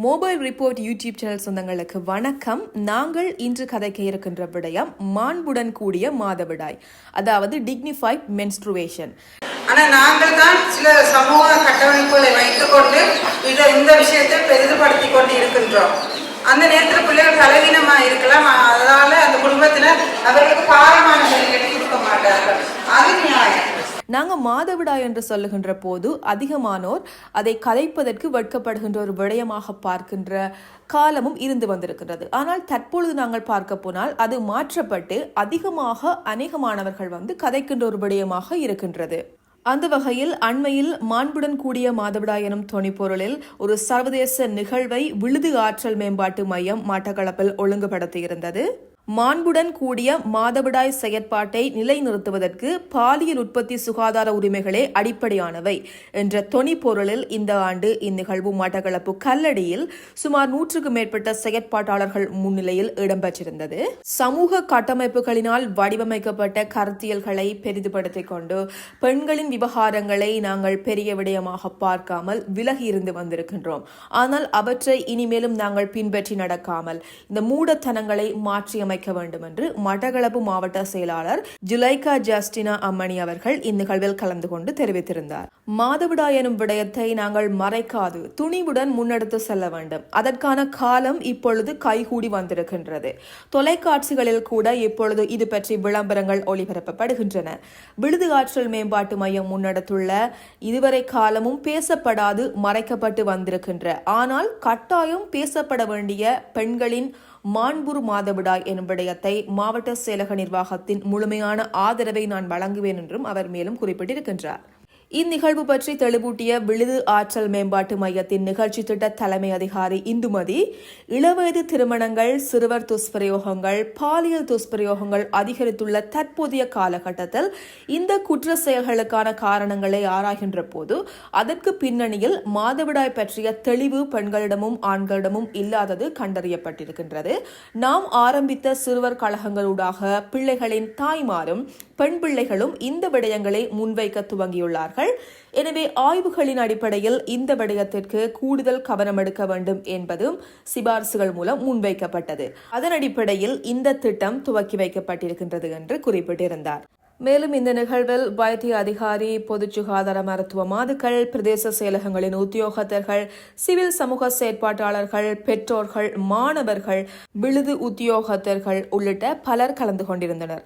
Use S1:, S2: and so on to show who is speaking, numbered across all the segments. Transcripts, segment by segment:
S1: Mobile report YouTube channel சொந்தங்களுக்கு வணக்கம். நாங்கள் இன்று கதைக்க இருக்கின்ற விடயம் மாண்புடன் கூடிய மாதவிடாய், அதாவது டிக்னிஃபைட் மென்ஸ்ட்ருவேஷன்.
S2: ஆனால் நாங்கள் தான் சில சமூக கட்டமைப்புகளை வைத்துக்கொண்டு இந்த விஷயத்தை பெரிதுபடுத்தி கொண்டு இருக்கின்றோம். அந்த நேரத்தில் பிள்ளைகள் பலவீனமாக இருக்கலாம், அதனால அந்த குடும்பத்தில் அவர்களுக்கு பாரமான நிலைகளை கொடுக்க மாட்டார்கள். அது நியாயம்.
S1: நாங்கள் மாதவிடாய் என்று சொல்லுகின்ற போது அதிகமானோர் அதை கதைப்பதற்கு வெட்கப்படுகின்ற ஒரு விடயமாக பார்க்கின்ற காலமும் இருந்து வந்திருக்கின்றது. ஆனால் தற்பொழுது நாங்கள் பார்க்க போனால் அது மாற்றப்பட்டு அதிகமாக அநேகமானவர்கள் கதைக்கின்ற ஒரு விடயமாக இருக்கின்றது. அந்த வகையில் அண்மையில் மாண்புடன் கூடிய மாதவிடாய் எனும் தொனிப்பொருளில் ஒரு சர்வதேச நிகழ்வை விழுது ஆற்றல் மேம்பாட்டு மையம் மட்டக்களப்பில் ஒழுங்குபடுத்தியிருந்தது. மாண்புடன் கூடிய மாதவிடாய் செயற்பாட்டை நிலைநிறுத்துவதற்கு பாலியல் உற்பத்தி சுகாதார உரிமைகளே அடிப்படையானவை என்ற தொனிப்பொருளில் இந்த ஆண்டு இந்நிகழ்வு மட்டக்களப்பு கல்லடியில் சுமார் 100க்கும் மேற்பட்ட செயற்பாட்டாளர்கள் முன்னிலையில் இடம்பெற்றிருந்தது. சமூக கட்டமைப்புகளினால் வடிவமைக்கப்பட்ட கருத்தியல்களை பெரிதுபடுத்திக் கொண்டு பெண்களின் விவகாரங்களை நாங்கள் பெரிய விடயமாக பார்க்காமல் விலகி இருந்து வந்திருக்கின்றோம். ஆனால் அவற்றை இனிமேலும் நாங்கள் பின்பற்றி நடக்காமல் இந்த மூடத்தனங்களை மாற்றியமை வேண்டும் என்று மட்டக்களப்பு மாவட்ட செயலாளர் ஜுலைகா ஜஸ்டினா அம்மணி அவர்கள் இந்நிகழ்வில் கலந்து கொண்டு தெரிவித்திருந்தார். மாதவிடாய் எனும் விடயத்தை நாங்கள் மறைக்காது துணிவுடன் முன்னெடுத்து செல்ல வேண்டும். அதற்கான காலம் இப்பொழுது கைகூடி வந்திருக்கின்றது. தொலைக்காட்சிகளில் கூட இப்பொழுது இது பற்றி விளம்பரங்கள் ஒளிபரப்பப்படுகின்றன. விழுது ஆற்றல் மேம்பாட்டு மையம் முன்னெடுத்துள்ள இதுவரை காலமும் பேசப்படாது மறைக்கப்பட்டு வந்திருக்கின்ற, ஆனால் கட்டாயம் பேசப்பட வேண்டிய பெண்களின் மாண்புறு மாதவிடாய் எனும் விடயத்தை மாவட்ட செயலக நிர்வாகத்தின் முழுமையான ஆதரவை நான் வழங்குவேன் என்றும் அவர் மேலும் குறிப்பிட்டிருக்கின்றார். இந்நிகழ்வு பற்றி தெளிவூட்டிய விழுது ஆற்றல் மேம்பாட்டு மையத்தின் நிகழ்ச்சி திட்ட தலைமை அதிகாரி இந்துமதி, இளவயது திருமணங்கள், சிறுவர் துஷ்பிரயோகங்கள், பாலியல் துஷ்பிரயோகங்கள் அதிகரித்துள்ள தற்போதைய காலகட்டத்தில் இந்த குற்ற செயல்களுக்கான காரணங்களை ஆராய்கின்ற போது அதற்கு பின்னணியில் மாதவிடாய் பற்றிய தெளிவு பெண்களிடமும் ஆண்களிடமும் இல்லாதது கண்டறியப்பட்டிருக்கின்றது. நாம் ஆரம்பித்த சிறுவர் கழகங்களூடாக பிள்ளைகளின் தாய்மாரும் பெண் பிள்ளைகளும் இந்த விடயங்களை முன்வைக்க துவங்கியுள்ளார்கள். எனவே ஆய்வுகளின் அடிப்படையில் இந்த விடயத்திற்கு கூடுதல் கவனம் எடுக்க வேண்டும் என்பதும் சிபாரிசுகள் மூலம் முன்வைக்கப்பட்டது. அதன் அடிப்படையில் இந்த திட்டம் துவக்கி வைக்கப்பட்டிருக்கின்றது என்று குறிப்பிட்டிருந்தார். மேலும் இந்த நிகழ்வில் வைத்திய அதிகாரி, பொது சுகாதார மருத்துவ மாதுக்கள், பிரதேச செயலகங்களின் உத்தியோகத்தர்கள், சிவில் சமூக செயற்பாட்டாளர்கள், பெற்றோர்கள், மாணவர்கள், விழுது உத்தியோகத்தர்கள் உள்ளிட்ட பலர் கலந்து கொண்டிருந்தனர்.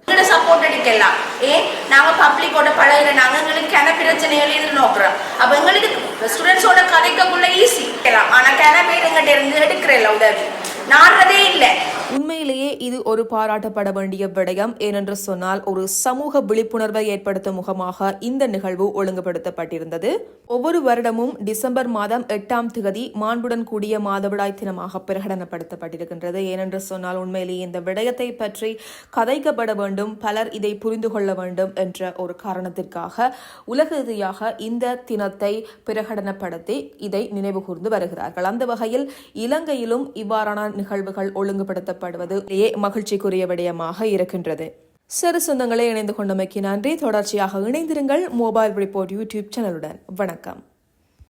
S1: உண்மையிலேயே இது ஒரு பாராட்டப்பட வேண்டிய விடயம். ஏனென்று சொன்னால் ஒரு சமூக விழிப்புணர்வை ஏற்படுத்தும் முகமாக இந்த நிகழ்வு ஒழுங்குபடுத்தப்பட்டிருந்தது. ஒவ்வொரு வருடமும் டிசம்பர் மாதம் 8ஆம் தேதி மாண்புடன் கூடிய மாதவிடாய் தினமாக பிரகடனப்படுத்தப்பட்டிருக்கின்றது. ஏனென்று சொன்னால் உண்மையிலேயே இந்த விடயத்தை பற்றி கதைக்கப்பட வேண்டும், பலர் இதை புரிந்து கொள்ள வேண்டும் என்ற ஒரு காரணத்திற்காக உலக ரீதியாக இந்த தினத்தை பிரகடனப்படுத்தி இதை நினைவு கூர்ந்து வருகிறார்கள். அந்த வகையில் இலங்கையிலும் இவ்வாறான நிகழ்வுகள் ஒழுங்குபடுத்தப்படுவது மகிழ்ச்சிக்குரிய விடயமாக இருக்கின்றது. சிறு சொந்தங்களை இணைந்து கொண்டமைக்கு நன்றி. தொடர்ச்சியாக இணைந்திருங்கள் மொபைல் ரிப்போர்ட் யூடியூப் சேனலுடன். வணக்கம்.